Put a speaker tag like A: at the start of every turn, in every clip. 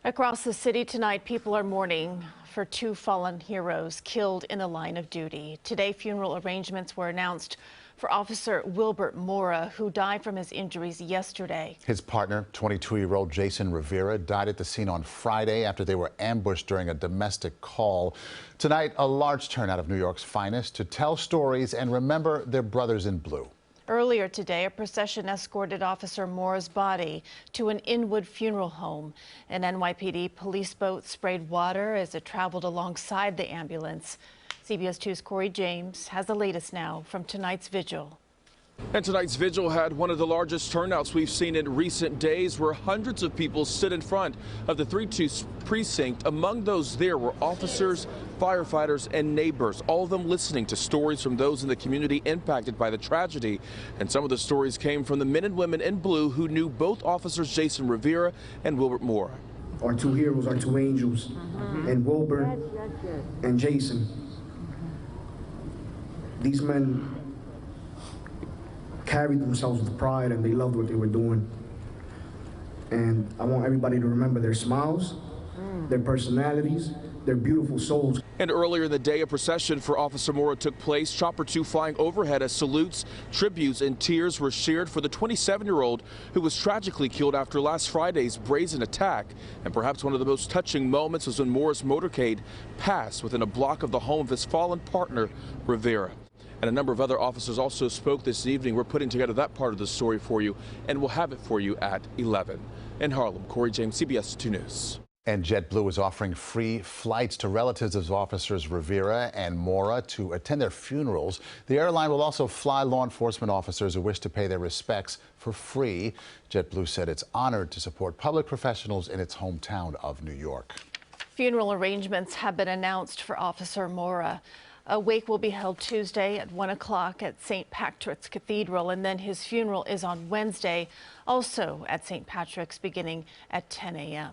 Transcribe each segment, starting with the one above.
A: Across the city tonight, people are mourning for two fallen heroes killed in the line of duty. Today, funeral arrangements were announced for Officer Wilbert Mora, who died from his injuries yesterday.
B: His partner, 22-year-old Jason Rivera, died at the scene on Friday after they were ambushed during a domestic call. Tonight, a large turnout of New York's finest to tell stories and remember their brothers in blue.
A: Earlier today, a procession escorted Officer Mora's body to an Inwood funeral home. An NYPD police boat sprayed water as it traveled alongside the ambulance. CBS 2's Cory has the latest now from tonight's vigil.
C: And tonight's vigil had one of the largest turnouts we've seen in recent days, where hundreds of people stood in front of the 3-2 precinct. Among those there were officers, firefighters, and neighbors, all of them listening to stories from those in the community impacted by the tragedy. And some of the stories came from the men and women in blue who knew both officers Jason Rivera and Wilbert Mora.
D: Our two heroes, our two angels, and Wilbert and Jason. These men carried themselves with pride and they loved what they were doing. And I want everybody to remember their smiles, their personalities, their beautiful souls.
C: And earlier in the day, a procession for Officer Mora took place, Chopper 2 flying overhead as salutes, tributes, and tears were shared for the 27-year-old who was tragically killed after last Friday's brazen attack. And perhaps one of the most touching moments was when Mora's motorcade passed within a block of the home of his fallen partner, Rivera. And a number of other officers also spoke this evening. We're putting together that part of the story for you, and we'll have it for you at 11. In Harlem, Cory, CBS 2 News.
B: And JetBlue is offering free flights to relatives of officers Rivera and Mora to attend their funerals. The airline will also fly law enforcement officers who wish to pay their respects for free. JetBlue said it's honored to support public professionals in its hometown of New York.
A: Funeral arrangements have been announced for Officer Mora. A wake will be held Tuesday at 1 o'clock at St. Patrick's Cathedral, and then his funeral is on Wednesday, also at St. Patrick's, beginning at 10 a.m.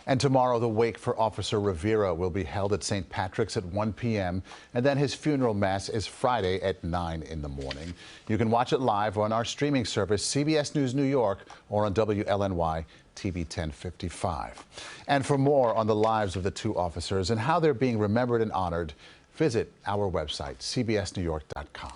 B: And tomorrow, the wake for Officer Rivera will be held at St. Patrick's at 1 p.m., and then his funeral mass is Friday at 9 in the morning. You can watch it live on our streaming service, CBS News New York, or on WLNY TV 1055. And for more on the lives of the two officers and how they're being remembered and honored, visit our website, cbsnewyork.com.